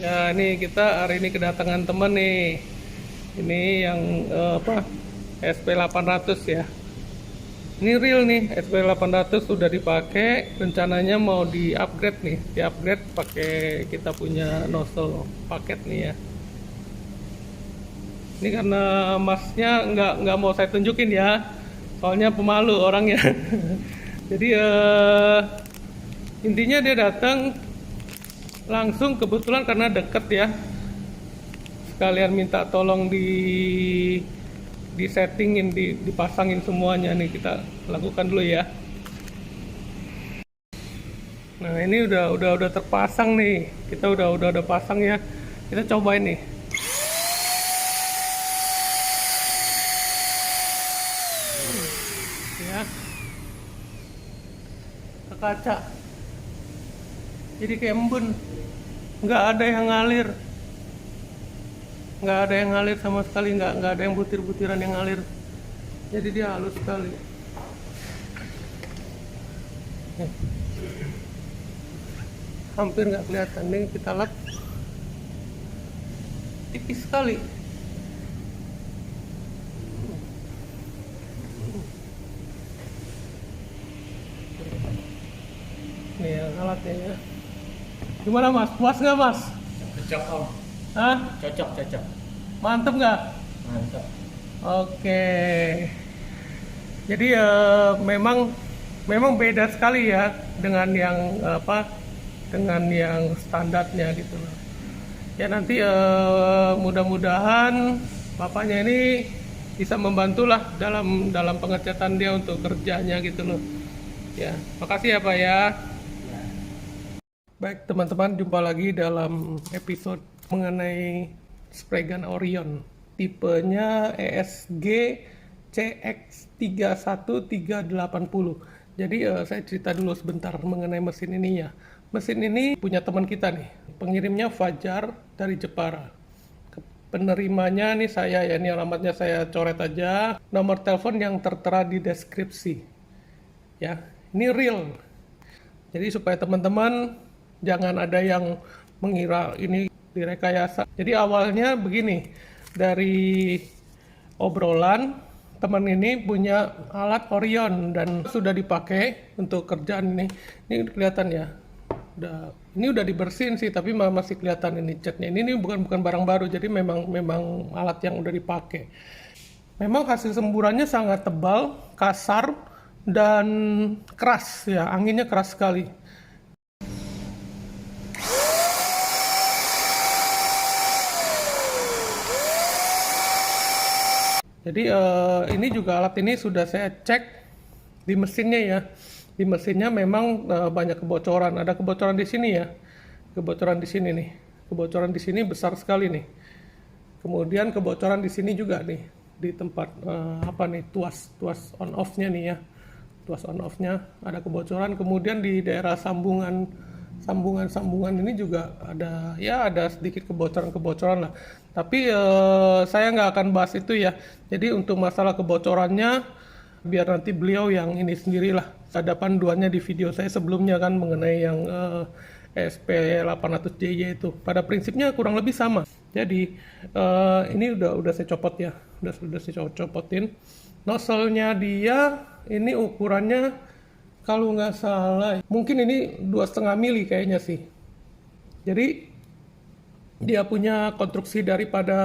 Ya, ini kita hari ini kedatangan temen nih. Ini yang SP800 ya. Ini real nih, SP800 sudah dipakai. Rencananya mau di-upgrade nih, di-upgrade pakai kita punya nozzle paket nih ya. Ini karena masnya nggak mau saya tunjukin ya, soalnya pemalu orangnya. Jadi intinya dia datang langsung kebetulan karena deket ya, sekalian minta tolong di settingin, dipasangin semuanya nih, kita lakukan dulu ya. Nah ini udah terpasang nih, kita udah pasang ya, kita cobain nih ya, ke kaca jadi kayak embun, nggak ada yang ngalir, sama sekali, nggak ada yang butir-butiran yang ngalir, jadi dia halus sekali. Hampir nggak kelihatan nih, kita lihat tipis sekali. Nih yang alatnya ya, gimana mas, puas nggak mas? Cocok om. Hah? Cocok. Mantep nggak? Mantap. Oke, jadi memang memang beda sekali ya dengan yang dengan yang standarnya gitu loh. Ya nanti mudah-mudahan bapaknya ini bisa membantulah dalam dalam pengecatan dia untuk kerjanya gitu loh. Ya, makasih ya Pak ya. Baik teman-teman, jumpa lagi dalam episode mengenai spray gun Orion. Tipenya ESG CX31380. Jadi saya cerita dulu sebentar mengenai mesin ini ya. Mesin ini punya teman kita nih, pengirimnya Fajar dari Jepara. Penerimanya nih saya ya, ini alamatnya saya coret aja. Nomor telepon yang tertera di deskripsi. Ya, ini real. Jadi supaya teman-teman jangan ada yang mengira ini direkayasa. Jadi awalnya begini, dari obrolan teman ini punya alat Orion dan sudah dipakai untuk kerjaan ini. Ini kelihatan ya. Ini udah dibersihin sih, tapi masih kelihatan ini catnya. Ini bukan barang baru, jadi memang alat yang udah dipakai. Memang hasil semburannya sangat tebal, kasar, dan keras ya, anginnya keras sekali. Jadi ini juga alat ini sudah saya cek di mesinnya ya. Di mesinnya memang banyak kebocoran. Ada kebocoran di sini ya. Kebocoran di sini nih. Kebocoran di sini besar sekali nih. Kemudian kebocoran di sini juga nih, di tempat tuas on off-nya nih ya. Tuas on off-nya ada kebocoran. Kemudian di daerah sambungan ini juga ada sedikit kebocoran lah. Tapi saya nggak akan bahas itu ya. Jadi untuk masalah kebocorannya biar nanti beliau yang ini sendirilah. Ada panduannya di video saya sebelumnya kan mengenai yang SP800JY itu. Pada prinsipnya kurang lebih sama. Jadi ini udah saya copot ya. Udah saya copotin. Nozzle-nya dia ini ukurannya kalau nggak salah mungkin ini 2,5 mili kayaknya sih. Jadi dia punya konstruksi daripada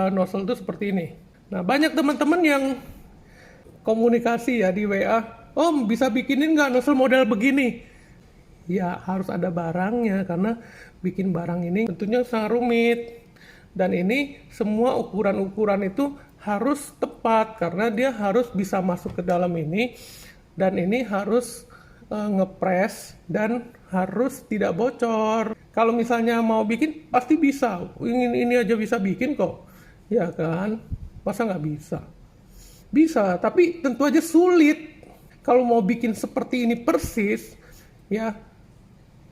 nozzle itu seperti ini. Nah banyak teman-teman yang komunikasi ya di WA, Om bisa bikinin nggak nozzle model begini? Ya harus ada barangnya, karena bikin barang ini tentunya sangat rumit. Dan ini semua ukuran-ukuran itu harus tepat, karena dia harus bisa masuk ke dalam ini, dan ini harus ngepres dan harus tidak bocor. Kalau misalnya mau bikin pasti bisa, ini aja bisa bikin kok, ya kan? Masa nggak bisa? Bisa, tapi tentu aja sulit. Kalau mau bikin seperti ini persis, ya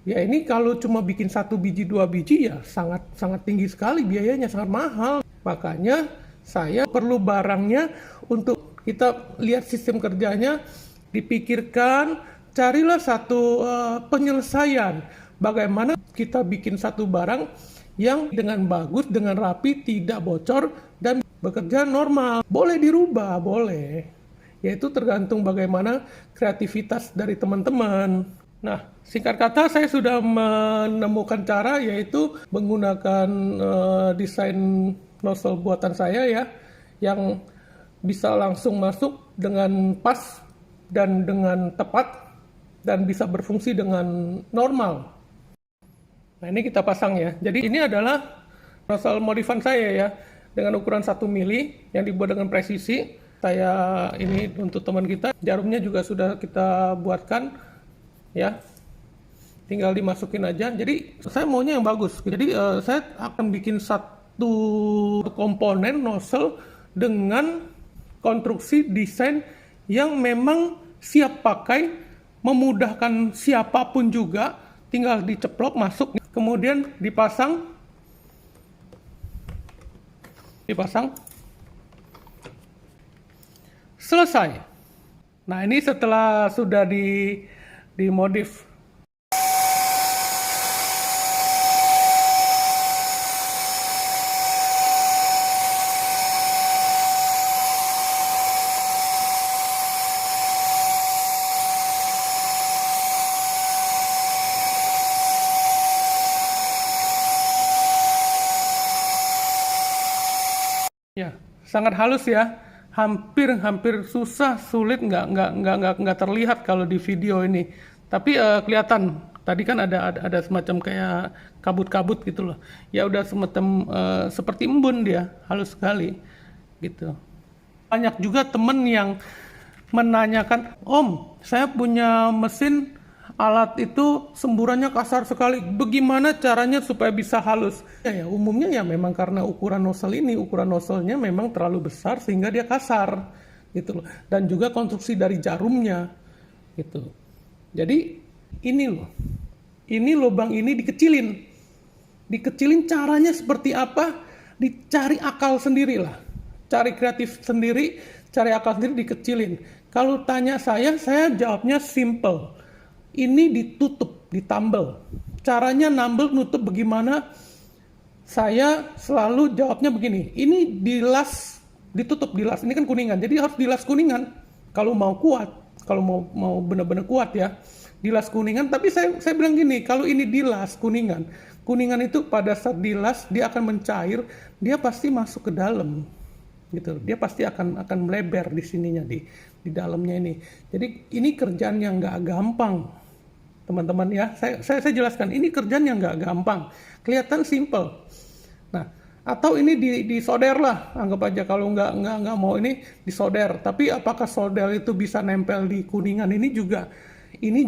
ini kalau cuma bikin 1 biji 2 biji ya sangat tinggi sekali biayanya, sangat mahal. Makanya saya perlu barangnya untuk kita lihat sistem kerjanya, dipikirkan, carilah satu penyelesaian. bagaimana kita bikin satu barang yang dengan bagus, dengan rapi, tidak bocor, dan bekerja normal. Boleh dirubah, boleh. Yaitu tergantung bagaimana kreativitas dari teman-teman. Nah, singkat kata saya sudah menemukan cara, yaitu menggunakan desain nozzle buatan saya ya, yang bisa langsung masuk dengan pas dan dengan tepat, dan bisa berfungsi dengan normal. Nah, ini kita pasang ya. Jadi ini adalah nozzle modifan saya ya, dengan ukuran 1 mili yang dibuat dengan presisi. Saya ini untuk teman kita, jarumnya juga sudah kita buatkan ya. Tinggal dimasukin aja. Jadi saya maunya yang bagus. Jadi saya akan bikin satu komponen nozzle dengan konstruksi desain yang memang siap pakai, memudahkan siapapun juga, tinggal diceplok masuk, kemudian dipasang, selesai. Nah, ini setelah sudah dimodif. Ya, sangat halus ya. Hampir sulit, nggak terlihat kalau di video ini. Tapi kelihatan. Tadi kan ada semacam kayak kabut-kabut gitu loh. Ya udah semacam seperti embun dia, halus sekali gitu. Banyak juga temen yang menanyakan, Om, saya punya mesin alat itu semburannya kasar sekali. Bagaimana caranya supaya bisa halus? Ya, umumnya ya memang karena ukuran nozzle-nya memang terlalu besar sehingga dia kasar gitu loh. Dan juga konstruksi dari jarumnya gitu. Jadi ini lubang ini dikecilin caranya seperti apa? Dicari akal sendirilah. Cari kreatif sendiri, cari akal sendiri, dikecilin. Kalau tanya saya jawabnya simple. Ini ditutup, ditambel. Caranya nambel, nutup bagaimana? Saya selalu jawabnya begini. Ini ditutup dilas. Ini kan kuningan, jadi harus dilas kuningan. Kalau mau kuat, kalau mau benar-benar kuat ya, dilas kuningan. Tapi saya bilang gini, kalau ini dilas kuningan itu pada saat dilas dia akan mencair, dia pasti masuk ke dalam. Gitu. Dia pasti akan melebar di sininya, di dalamnya ini. Jadi ini kerjaan yang nggak gampang. Teman-teman ya, saya jelaskan, ini kerjaan yang nggak gampang, kelihatan simple. Nah, atau ini disolder lah, anggap aja kalau nggak mau ini disolder. Tapi apakah solder itu bisa nempel di kuningan? Ini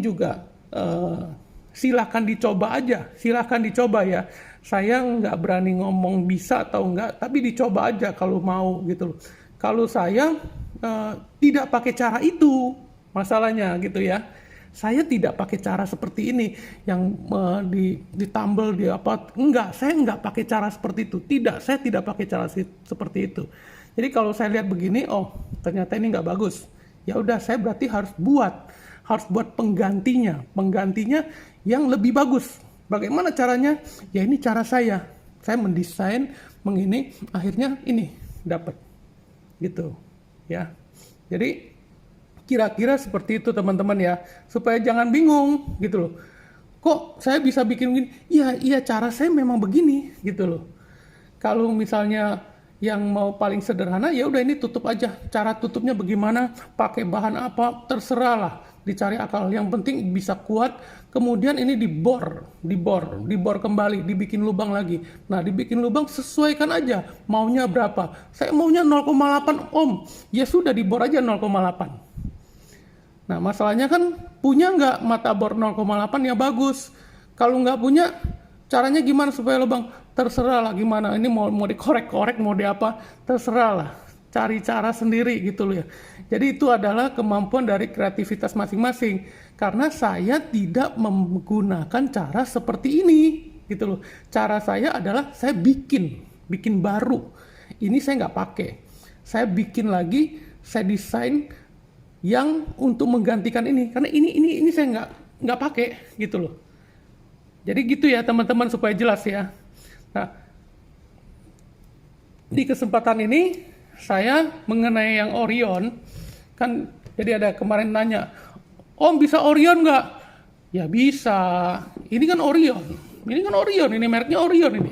juga silakan dicoba aja, silakan dicoba ya. Saya nggak berani ngomong bisa atau enggak, tapi dicoba aja kalau mau gitu loh. Kalau saya tidak pakai cara itu, masalahnya gitu ya. Saya tidak pakai cara seperti ini yang ditambal di apa, enggak, saya enggak pakai cara seperti itu. Saya tidak pakai cara seperti itu. Jadi kalau saya lihat begini, oh ternyata ini enggak bagus. Ya udah, saya berarti harus buat penggantinya yang lebih bagus. Bagaimana caranya? Ya ini cara saya mendesain mengini, akhirnya ini dapat gitu ya. Jadi kira-kira seperti itu teman-teman ya, supaya jangan bingung gitu loh. Kok saya bisa bikin begini? Iya cara saya memang begini gitu loh. Kalau misalnya yang mau paling sederhana, ya udah ini tutup aja. Cara tutupnya bagaimana? Pakai bahan apa? Terserah lah. Dicari akal. Yang penting bisa kuat. Kemudian ini dibor kembali, dibikin lubang lagi. Nah, dibikin lubang sesuaikan aja. Maunya berapa? Saya maunya 0,8 ohm. Ya sudah, dibor aja 0,8. Nah, masalahnya kan punya nggak mata bor 0,8 ya bagus. Kalau nggak punya, caranya gimana supaya lubang? Terserah lah gimana. Ini mau dikorek-korek, mau di apa? Terserah lah. Cari cara sendiri gitu loh ya. Jadi itu adalah kemampuan dari kreativitas masing-masing. Karena saya tidak menggunakan cara seperti ini gitu loh. Cara saya adalah saya bikin baru. Ini saya nggak pakai. Saya bikin lagi, saya desain yang untuk menggantikan ini, karena ini saya nggak pakai gitu loh. Jadi gitu ya teman-teman supaya jelas ya. Nah, di kesempatan ini saya mengenai yang Orion, kan jadi ada kemarin nanya, Om bisa Orion nggak? Ya bisa, ini kan Orion, ini mereknya Orion ini.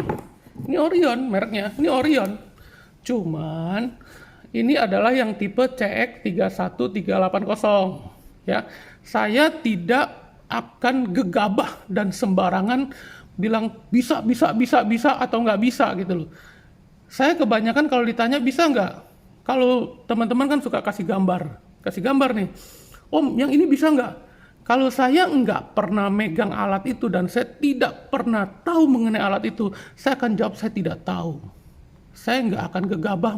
Ini Orion mereknya, ini Orion. Cuman ini adalah yang tipe CX31380 ya. Saya tidak akan gegabah dan sembarangan bilang bisa atau nggak bisa gitu loh. Saya kebanyakan kalau ditanya bisa nggak? Kalau teman-teman kan suka kasih gambar nih. Om, yang ini bisa nggak? Kalau saya nggak pernah megang alat itu dan saya tidak pernah tahu mengenai alat itu, saya akan jawab saya tidak tahu. Saya nggak akan gegabah,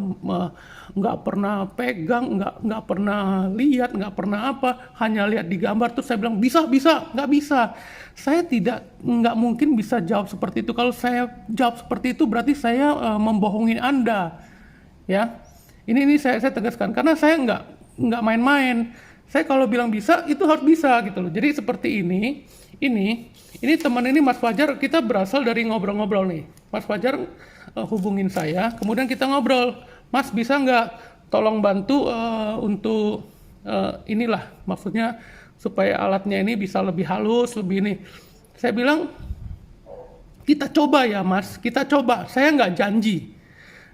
nggak pernah pegang, nggak pernah lihat, nggak pernah apa, hanya lihat di gambar terus saya bilang bisa, nggak bisa. Saya nggak mungkin bisa jawab seperti itu. Kalau saya jawab seperti itu berarti saya membohongi Anda, ya. Ini saya tegaskan karena saya nggak main-main. Saya kalau bilang bisa itu harus bisa gitu loh. Jadi seperti ini teman ini Mas Fajar, kita berasal dari ngobrol-ngobrol nih. Mas Fajar hubungin saya, kemudian kita ngobrol, Mas bisa nggak tolong bantu untuk inilah, maksudnya supaya alatnya ini bisa lebih halus, lebih ini. Saya bilang, kita coba ya Mas, kita coba. Saya nggak janji,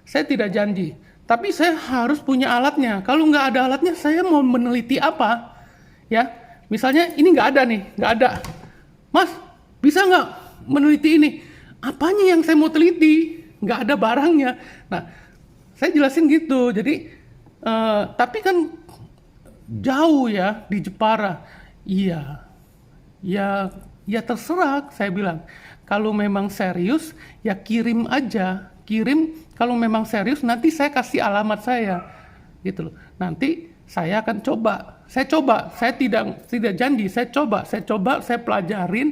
saya tidak janji. Tapi saya harus punya alatnya. Kalau nggak ada alatnya, saya mau meneliti apa? Ya, misalnya ini nggak ada nih, nggak ada. Mas, bisa nggak meneliti ini? Apanya yang saya mau teliti? Nggak ada barangnya. Nah, saya jelasin gitu. Jadi, tapi kan jauh ya di Jepara. Iya, ya terserah. Saya bilang, kalau memang serius, ya kirim aja. Kalau memang serius nanti saya kasih alamat saya gitu loh. Nanti saya akan coba. Saya tidak janji, saya coba, saya pelajarin,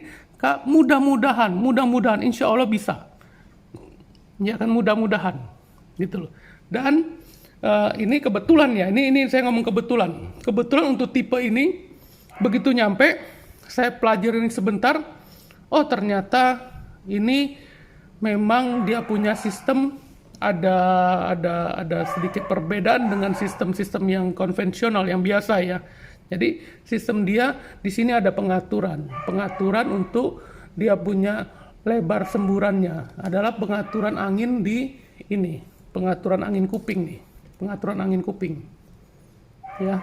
mudah-mudahan insya Allah bisa. Ya kan mudah-mudahan gitu loh. Dan ini kebetulan ya, ini saya ngomong kebetulan untuk tipe ini begitu nyampe saya pelajarin sebentar, oh ternyata ini memang dia punya sistem, ada sedikit perbedaan dengan sistem-sistem yang konvensional yang biasa ya. Jadi sistem dia di sini ada pengaturan untuk dia punya lebar semburannya adalah pengaturan angin di ini, pengaturan angin kuping ya.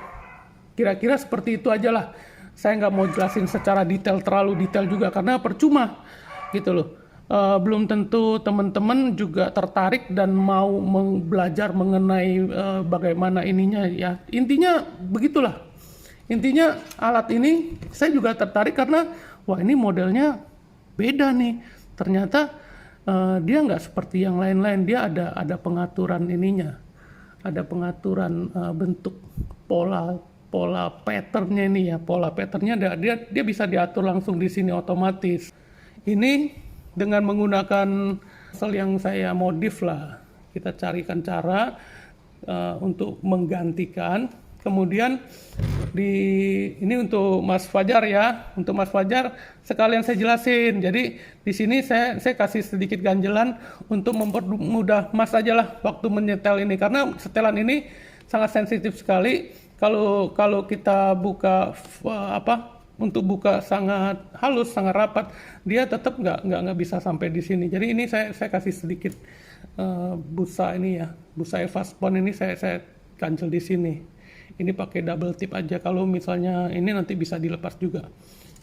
Kira-kira seperti itu aja lah. Saya nggak mau jelasin secara terlalu detail juga karena percuma gitu loh. Belum tentu teman-teman juga tertarik dan mau belajar mengenai bagaimana ininya ya. Intinya begitulah. Intinya alat ini saya juga tertarik karena wah ini modelnya beda nih. Ternyata dia nggak seperti yang lain-lain. Dia ada pengaturan ininya. Ada pengaturan bentuk pola patternnya ini ya. Pola patternnya dia bisa diatur langsung di sini otomatis. Ini dengan menggunakan sel yang saya modif lah, kita carikan cara untuk menggantikan. Kemudian ini untuk Mas Fajar ya, untuk Mas Fajar sekalian saya jelasin. Jadi di sini saya kasih sedikit ganjelan untuk mempermudah Mas aja lah waktu menyetel ini, karena setelan ini sangat sensitif sekali. Kalau kita buka untuk buka sangat halus, sangat rapat, dia tetap nggak bisa sampai di sini. Jadi ini saya kasih sedikit busa ini ya, busa Evaspon ini saya kancel di sini. Ini pakai double tip aja. Kalau misalnya ini nanti bisa dilepas juga.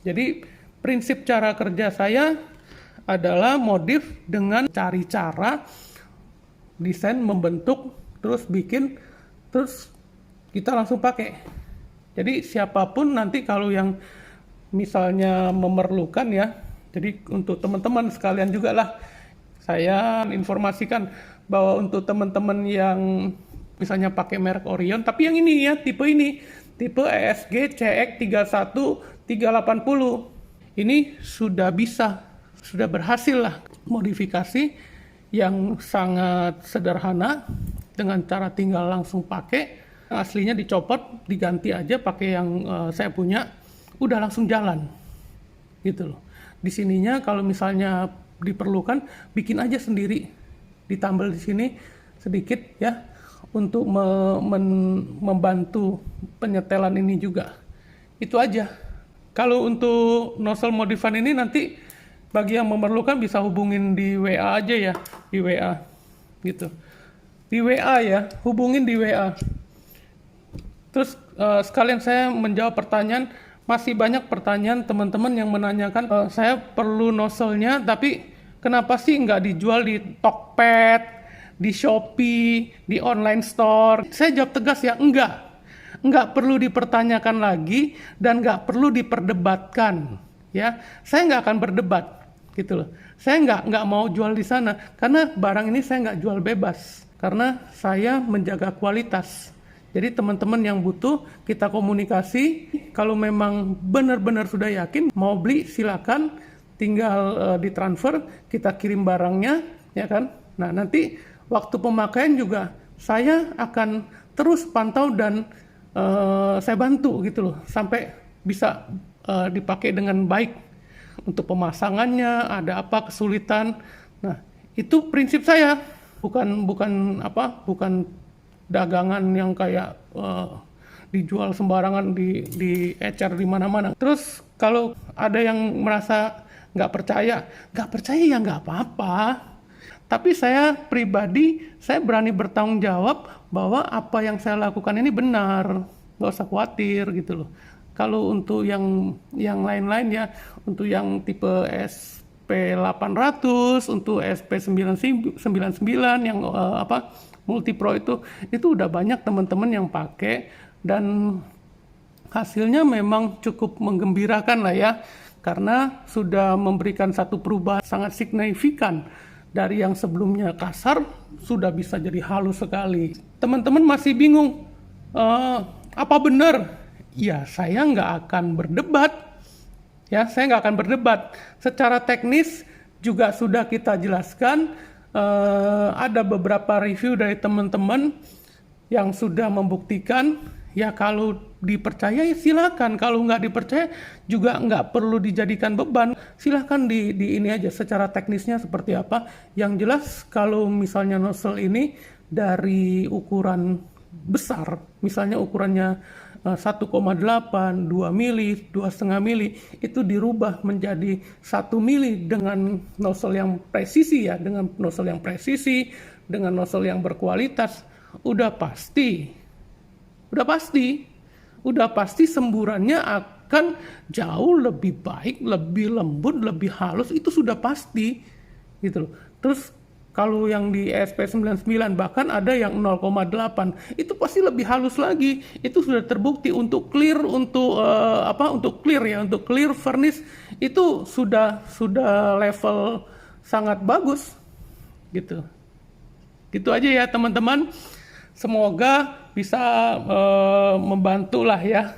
Jadi prinsip cara kerja saya adalah modif dengan cari cara, desain, membentuk, terus bikin, terus kita langsung pakai. Jadi siapapun nanti kalau yang misalnya memerlukan ya, jadi untuk teman-teman sekalian juga lah saya informasikan bahwa untuk teman-teman yang misalnya pakai merek Orion, tapi yang ini ya, tipe ESG CX31380 ini sudah berhasil lah modifikasi yang sangat sederhana dengan cara tinggal langsung pakai. Aslinya dicopot, diganti aja pakai yang saya punya, udah langsung jalan gitu loh. di sininya kalau misalnya diperlukan bikin aja sendiri, ditambal di sini sedikit ya untuk membantu penyetelan ini juga. Itu aja. Kalau untuk nozzle modifan ini nanti bagi yang memerlukan bisa hubungin di WA aja ya, di WA gitu. Di WA ya, hubungin di WA. Terus sekalian saya menjawab pertanyaan, masih banyak pertanyaan teman-teman yang menanyakan, saya perlu nozzle-nya tapi kenapa sih nggak dijual di Tokped, di Shopee, di online store? Saya jawab tegas ya, enggak perlu dipertanyakan lagi dan nggak perlu diperdebatkan. Ya, saya nggak akan berdebat, gitu loh. Saya nggak mau jual di sana karena barang ini saya nggak jual bebas, karena saya menjaga kualitas. Jadi teman-teman yang butuh kita komunikasi, kalau memang benar-benar sudah yakin mau beli silakan, tinggal ditransfer, kita kirim barangnya, ya kan. Nah nanti waktu pemakaian juga saya akan terus pantau dan saya bantu gitu loh sampai bisa dipakai dengan baik. Untuk pemasangannya ada apa kesulitan. Nah itu prinsip saya, bukan dagangan yang kayak dijual sembarangan di ecer di mana-mana. Terus kalau ada yang merasa nggak percaya ya nggak apa-apa. Tapi saya pribadi, saya berani bertanggung jawab bahwa apa yang saya lakukan ini benar, nggak usah khawatir gitu loh. Kalau untuk yang lain-lain ya, untuk yang tipe SP800, untuk SP99 yang Multipro itu udah banyak teman-teman yang pakai dan hasilnya memang cukup menggembirakan lah ya, karena sudah memberikan satu perubahan sangat signifikan dari yang sebelumnya kasar sudah bisa jadi halus sekali. Teman-teman masih bingung, apa benar? Ya saya nggak akan berdebat, ya saya nggak akan berdebat. Secara teknis juga sudah kita jelaskan. Ada beberapa review dari teman-teman yang sudah membuktikan ya kalau dipercaya ya silakan, kalau nggak dipercaya juga nggak perlu dijadikan beban, silakan di ini aja secara teknisnya seperti apa. Yang jelas kalau misalnya nozzle ini dari ukuran besar, misalnya ukurannya 1,8, 2 mili, 2,5 mili, itu dirubah menjadi 1 mili dengan nozzle yang presisi ya, dengan nozzle yang presisi, dengan nozzle yang berkualitas, udah pasti semburannya akan jauh lebih baik, lebih lembut, lebih halus, itu sudah pasti gitu loh. Terus kalau yang di SP99 bahkan ada yang 0,8 itu pasti lebih halus lagi. Itu sudah terbukti untuk clear, untuk clear furnace itu sudah level sangat bagus gitu. Gitu aja ya teman-teman. Semoga bisa membantu lah ya